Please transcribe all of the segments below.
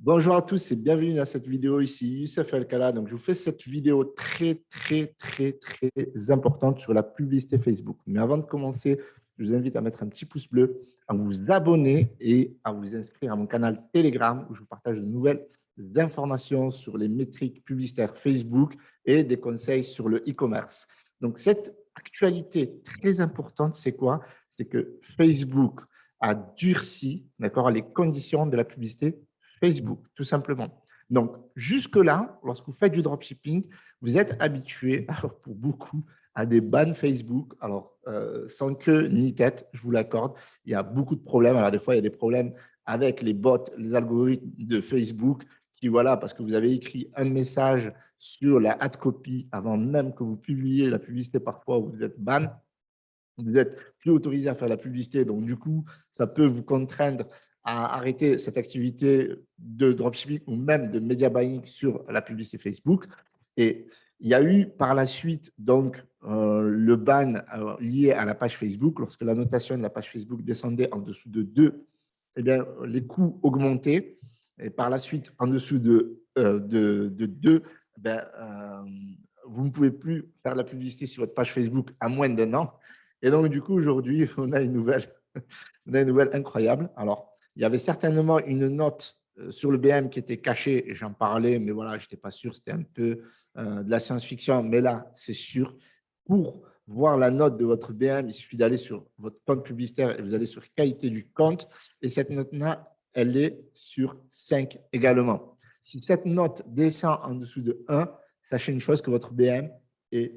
Bonjour à tous et bienvenue dans cette vidéo ici, Youssef Elkala. Donc, je vous fais cette vidéo très importante sur la publicité Facebook. Mais avant de commencer, je vous invite à mettre un petit pouce bleu, à vous abonner et à vous inscrire à mon canal Telegram où je vous partage de nouvelles informations sur les métriques publicitaires Facebook et des conseils sur le e-commerce. Donc, cette actualité très importante, c'est quoi? C'est que Facebook a durci, d'accord, les conditions de la publicité Facebook, tout simplement. Donc, jusque-là, lorsque vous faites du dropshipping, vous êtes habitué, alors pour beaucoup, à des bans Facebook. Alors, sans queue ni tête, je vous l'accorde, il y a beaucoup de problèmes. Alors, des fois, il y a des problèmes avec les bots, les algorithmes de Facebook qui, voilà, parce que vous avez écrit un message sur la ad copy avant même que vous publiez la publicité parfois où vous êtes ban, vous n'êtes plus autorisé à faire la publicité. Donc, du coup, ça peut vous contraindre à arrêter cette activité de dropshipping ou même de media buying sur la publicité Facebook. Et il y a eu par la suite donc le ban lié à la page Facebook. Lorsque la notation de la page Facebook descendait en dessous de 2, eh bien, les coûts augmentaient. Et par la suite, en dessous de 2, vous ne pouvez plus faire la publicité sur votre page Facebook à moins d'un an. Et donc, du coup, aujourd'hui, on a une nouvelle, on a une nouvelle incroyable. Alors, il y avait certainement une note sur le BM qui était cachée, et j'en parlais, mais voilà, je n'étais pas sûr, c'était un peu de la science-fiction, mais là, c'est sûr. Pour voir la note de votre BM, il suffit d'aller sur votre compte publicitaire et vous allez sur qualité du compte, et cette note-là, elle est sur 5 également. Si cette note descend en dessous de 1, sachez une chose, que votre BM est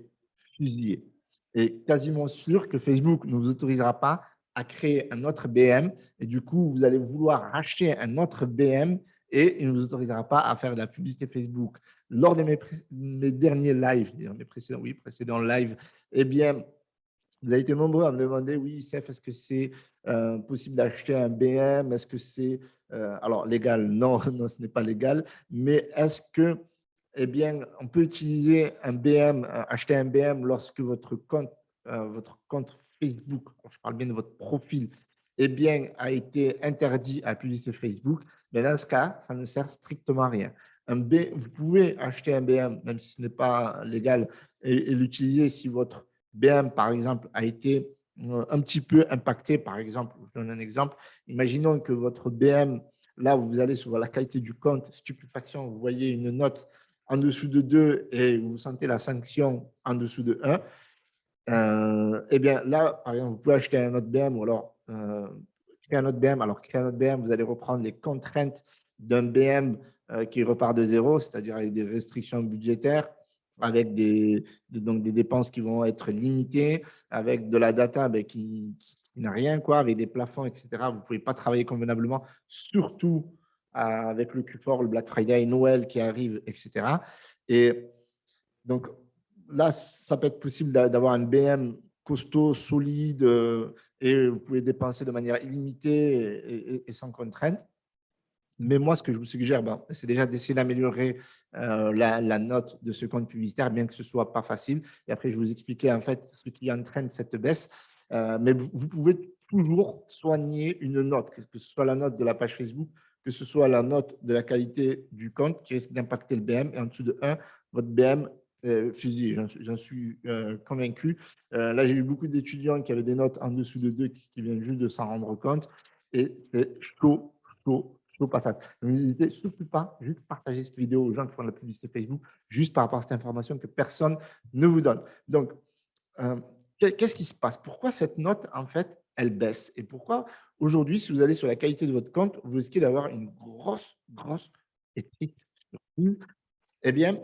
fusillé est quasiment sûr que Facebook ne vous autorisera pas à créer un autre BM et du coup, vous allez vouloir racheter un autre BM et il ne vous autorisera pas à faire de la publicité Facebook. Lors de mes derniers lives, mes précédents lives, eh bien, vous avez été nombreux à me demander, oui, Seth, est-ce que c'est possible d'acheter un BM? Est-ce que c'est alors légal? Non, non, ce n'est pas légal. Mais est-ce que, eh bien, on peut utiliser un BM, acheter un BM lorsque votre compte Facebook, je parle bien de votre profil, eh bien, a été interdit à publicité Facebook? Mais dans ce cas, ça ne sert strictement à rien. Vous pouvez acheter un BM, même si ce n'est pas légal, et l'utiliser si votre BM, par exemple, a été un petit peu impacté. Par exemple, je vous donne un exemple. Imaginons que votre BM, là, vous allez sur la qualité du compte, stupéfaction, vous voyez une note en dessous de 2 et vous sentez la sanction en dessous de 1. Eh bien, là, par exemple, vous pouvez acheter un autre BM ou alors créer un autre BM. Alors, créer un autre BM, vous allez reprendre les contraintes d'un BM qui repart de zéro, c'est-à-dire avec des restrictions budgétaires, avec donc des dépenses qui vont être limitées, avec de la data qui n'a rien, quoi, avec des plafonds, etc. Vous ne pouvez pas travailler convenablement, surtout avec le Q4, le Black Friday, Noël qui arrive, etc. Et donc, là, ça peut être possible d'avoir un BM costaud, solide, et vous pouvez dépenser de manière illimitée et sans contrainte. Mais moi, ce que je vous suggère, c'est déjà d'essayer d'améliorer la note de ce compte publicitaire, bien que ce ne soit pas facile. Et après, je vais vous expliquer en fait ce qui entraîne cette baisse. Mais vous pouvez toujours soigner une note, que ce soit la note de la page Facebook, que ce soit la note de la qualité du compte qui risque d'impacter le BM. Et en dessous de 1, votre BM fusille, j'en suis convaincu. Là, j'ai eu beaucoup d'étudiants qui avaient des notes en dessous de 2 qui viennent juste de s'en rendre compte. Et c'est chaud, chaud, chaud patate. Donc, n'hésitez surtout pas, juste partager cette vidéo aux gens qui font de la publicité Facebook, juste par rapport à cette information que personne ne vous donne. Donc, qu'est-ce qui se passe? Pourquoi cette note, en fait, elle baisse? Et pourquoi aujourd'hui, si vous allez sur la qualité de votre compte, vous risquez d'avoir une grosse éthique surprise? Eh bien,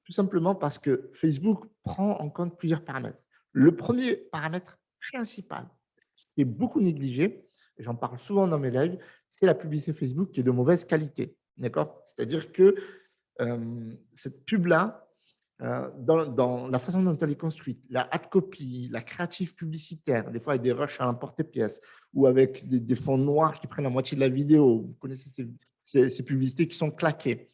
tout simplement parce que Facebook prend en compte plusieurs paramètres. Le premier paramètre principal, qui est beaucoup négligé, et j'en parle souvent dans mes lives, c'est la publicité Facebook qui est de mauvaise qualité. D'accord? C'est-à-dire que cette pub-là, dans la façon dont elle est construite, la ad copy, la créative publicitaire, des fois avec des rushs à l'emporte-pièce ou avec des fonds noirs qui prennent la moitié de la vidéo. Vous connaissez ces publicités qui sont claquées,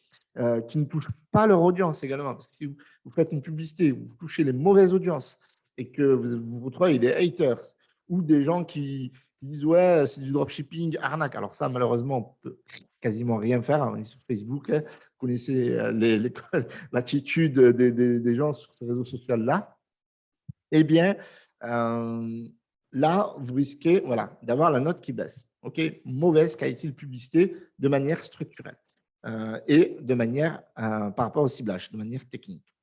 qui ne touchent pas leur audience également. Parce que si vous faites une publicité, vous touchez les mauvaises audiences et que vous retrouvez des haters ou des gens qui Ils disent ouais, c'est du dropshipping, arnaque. Alors ça, malheureusement, on peut quasiment rien faire. On est sur Facebook, hein. Vous connaissez l'attitude des gens sur ces réseaux sociaux-là. Eh bien, là, vous risquez voilà, d'avoir la note qui baisse. OK? Mauvaise qualité de publicité de manière structurelle et de manière par rapport au ciblage, de manière technique.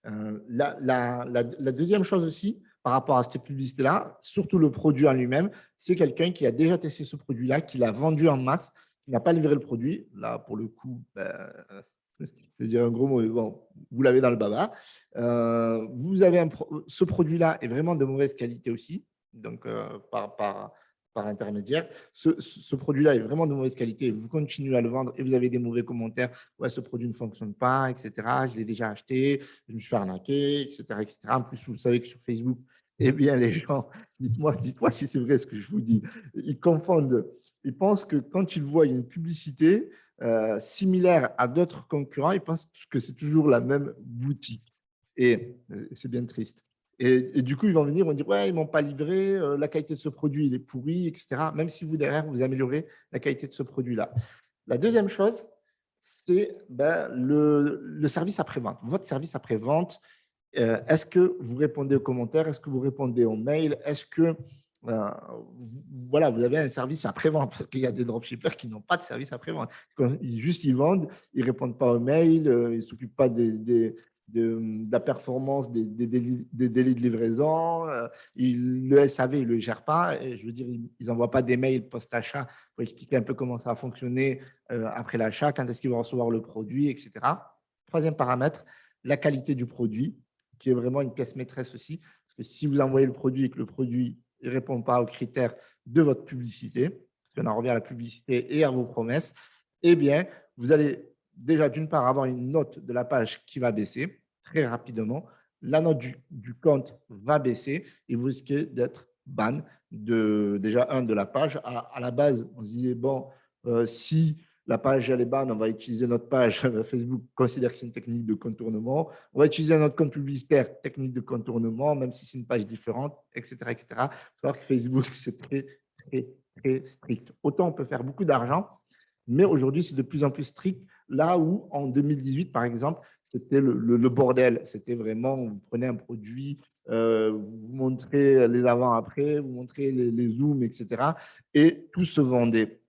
La deuxième chose aussi, par rapport à cette publicité-là, surtout le produit en lui-même, c'est quelqu'un qui a déjà testé ce produit-là, qui l'a vendu en masse, qui n'a pas livré le produit. Là, pour le coup, je vais dire un gros mot, mais bon, vous l'avez dans le baba. Vous avez ce produit-là est vraiment de mauvaise qualité aussi, donc par intermédiaire. Ce produit-là est vraiment de mauvaise qualité. Vous continuez à le vendre et vous avez des mauvais commentaires. Ouais, ce produit ne fonctionne pas, etc. Je l'ai déjà acheté, je me suis fait arnaquer, etc., etc. En plus, vous savez que sur Facebook, eh bien, les gens, dites-moi si c'est vrai ce que je vous dis. Ils confondent. Ils pensent que quand ils voient une publicité similaire à d'autres concurrents, ils pensent que c'est toujours la même boutique. Et c'est bien triste. Et du coup, ils vont venir, ils vont dire, ouais, ils ne m'ont pas livré, la qualité de ce produit, il est pourri, etc. Même si vous, derrière, vous améliorez la qualité de ce produit-là. La deuxième chose, c'est le service après-vente. Votre service après-vente, est-ce que vous répondez aux commentaires? Est-ce que vous répondez aux mails? Est-ce que voilà, vous avez un service après-vente? Parce qu'il y a des dropshippers qui n'ont pas de service après-vente. Ils vendent, ils ne répondent pas aux mails, ils ne s'occupent pas de la performance des délais de livraison. Le SAV, ils ne le gèrent pas. Et je veux dire, ils n'envoient pas des mails post-achat pour expliquer un peu comment ça va fonctionner après l'achat, quand est-ce qu'ils vont recevoir le produit, etc. Troisième paramètre, la qualité du produit, qui est vraiment une pièce maîtresse aussi. Parce que si vous envoyez le produit et que le produit ne répond pas aux critères de votre publicité, parce qu'on en revient à la publicité et à vos promesses, eh bien, vous allez déjà d'une part avoir une note de la page qui va baisser très rapidement. La note du compte va baisser et vous risquez d'être ban de la page. À la base, on se disait, bon, si la page elle est ban, on va utiliser notre page. Facebook considère que c'est une technique de contournement. On va utiliser notre compte publicitaire, technique de contournement, même si c'est une page différente, etc. etc. Il faut savoir que Facebook, c'est très, très, très strict. Autant on peut faire beaucoup d'argent, mais aujourd'hui, c'est de plus en plus strict. Là où, en 2018, par exemple, c'était le bordel. C'était vraiment, vous prenez un produit, vous montrez les avant-après, vous montrez les zooms, etc. Et tout se vendait.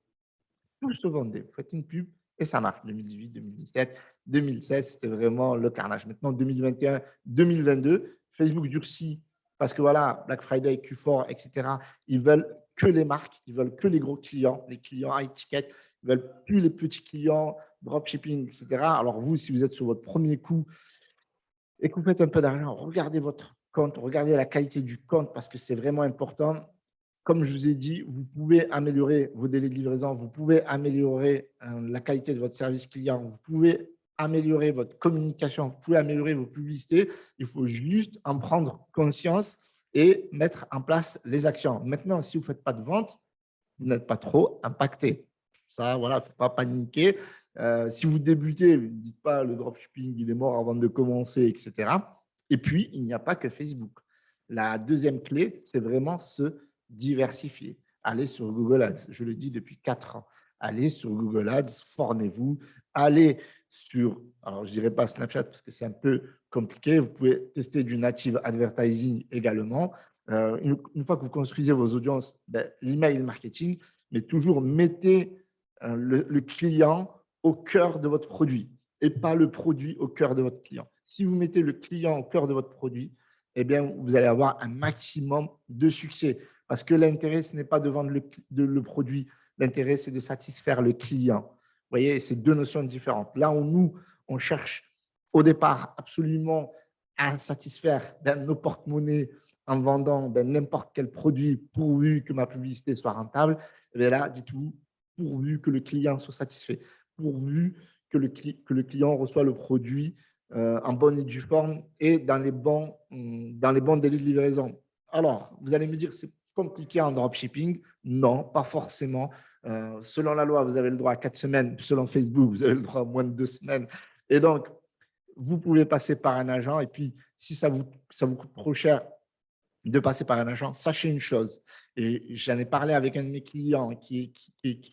Tout se vendait. Vous faites une pub et ça marche. 2018, 2017, 2016, c'était vraiment le carnage. Maintenant, 2021, 2022, Facebook durcit parce que voilà, Black Friday, Q4, etc., ils veulent que les marques, ils veulent que les gros clients, les clients high ticket, ils veulent plus les petits clients, dropshipping, etc. Alors vous, si vous êtes sur votre premier coup et que vous faites un peu d'argent, regardez votre compte, regardez la qualité du compte parce que c'est vraiment important. Comme je vous ai dit, vous pouvez améliorer vos délais de livraison, vous pouvez améliorer la qualité de votre service client, vous pouvez améliorer votre communication, vous pouvez améliorer vos publicités. Il faut juste en prendre conscience et mettre en place les actions. Maintenant, si vous ne faites pas de vente, vous n'êtes pas trop impacté. Ça, voilà, il ne faut pas paniquer. Si vous débutez, ne dites pas le dropshipping, il est mort avant de commencer, etc. Et puis, il n'y a pas que Facebook. La deuxième clé, c'est vraiment se diversifier. Allez sur Google Ads. Je le dis depuis 4 ans. Allez sur Google Ads, formez-vous. Allez sur, alors je ne dirais pas Snapchat parce que c'est un peu compliqué. Vous pouvez tester du native advertising également. Une fois que vous construisez vos audiences, l'email marketing, mais toujours mettez le client au cœur de votre produit et pas le produit au cœur de votre client. Si vous mettez le client au cœur de votre produit, eh bien, vous allez avoir un maximum de succès parce que l'intérêt, ce n'est pas de vendre le produit. L'intérêt, c'est de satisfaire le client. Vous voyez, c'est deux notions différentes. Là où nous, on cherche au départ absolument à satisfaire nos porte-monnaies en vendant n'importe quel produit pourvu que ma publicité soit rentable, et bien là, dites-vous, pourvu que le client soit satisfait, pourvu que le client reçoit le produit en bonne et due forme et dans les bons délais de livraison. Alors, vous allez me dire, c'est compliqué en dropshipping. Non, pas forcément. Selon la loi, vous avez le droit à 4 semaines. Selon Facebook, vous avez le droit à moins de 2 semaines. Et donc, vous pouvez passer par un agent. Et puis, si ça vous coûte trop cher, de passer par un agent, sachez une chose, et j'en ai parlé avec un de mes clients qui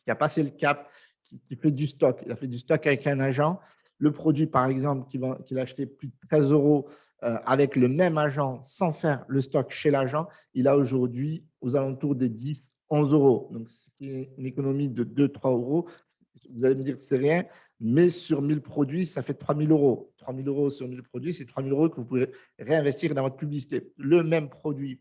a passé le cap, qui fait du stock. Il a fait du stock avec un agent. Le produit, par exemple, qu'il a acheté plus de 13 euros avec le même agent sans faire le stock chez l'agent, il a aujourd'hui aux alentours des 10, 11 euros. Donc, c'est une économie de 2, 3 euros. Vous allez me dire que c'est rien, mais sur 1000 produits, ça fait 3 000 euros. 3 000 euros sur 1000 produits, c'est 3 000 euros que vous pouvez réinvestir dans votre publicité. Le même produit,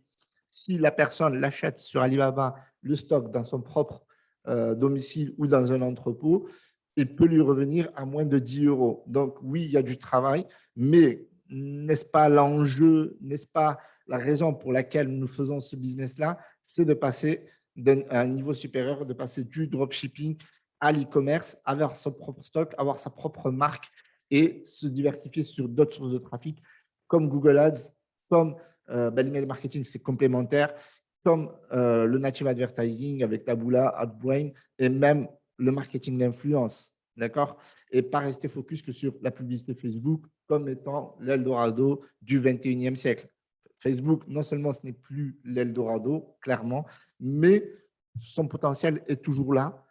si la personne l'achète sur Alibaba, le stocke dans son propre domicile ou dans un entrepôt, il peut lui revenir à moins de 10 euros. Donc oui, il y a du travail, mais n'est-ce pas l'enjeu, n'est-ce pas la raison pour laquelle nous faisons ce business-là, c'est de passer à un niveau supérieur, de passer du dropshipping à l'e-commerce, avoir son propre stock, avoir sa propre marque et se diversifier sur d'autres sources de trafic comme Google Ads, comme l'email marketing, c'est complémentaire, comme le native advertising avec Taboola, AdBrain et même le marketing d'influence. D'accord? Et pas rester focus que sur la publicité Facebook comme étant l'Eldorado du 21e siècle. Facebook, non seulement ce n'est plus l'Eldorado, clairement, mais son potentiel est toujours là,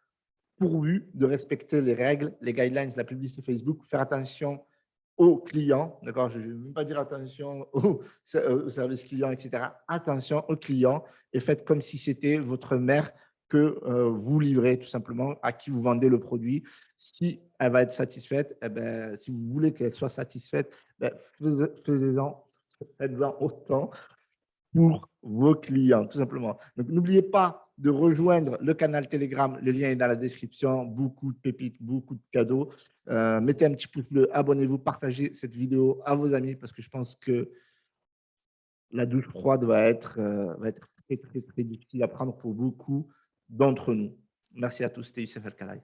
pourvu de respecter les règles, les guidelines de la publicité Facebook, faire attention aux clients, d'accord? Je ne vais même pas dire attention au service client, etc. Attention aux clients et faites comme si c'était votre mère que vous livrez tout simplement, à qui vous vendez le produit. Si elle va être satisfaite, eh ben, si vous voulez qu'elle soit satisfaite, ben, faites-en autant pour vos clients, tout simplement. Donc, n'oubliez pas de rejoindre le canal Telegram. Le lien est dans la description. Beaucoup de pépites, beaucoup de cadeaux. Mettez un petit pouce bleu, abonnez-vous, partagez cette vidéo à vos amis parce que je pense que la douche froide va être très, très, très difficile à prendre pour beaucoup d'entre nous. Merci à tous. C'était Youssef El Kalaï.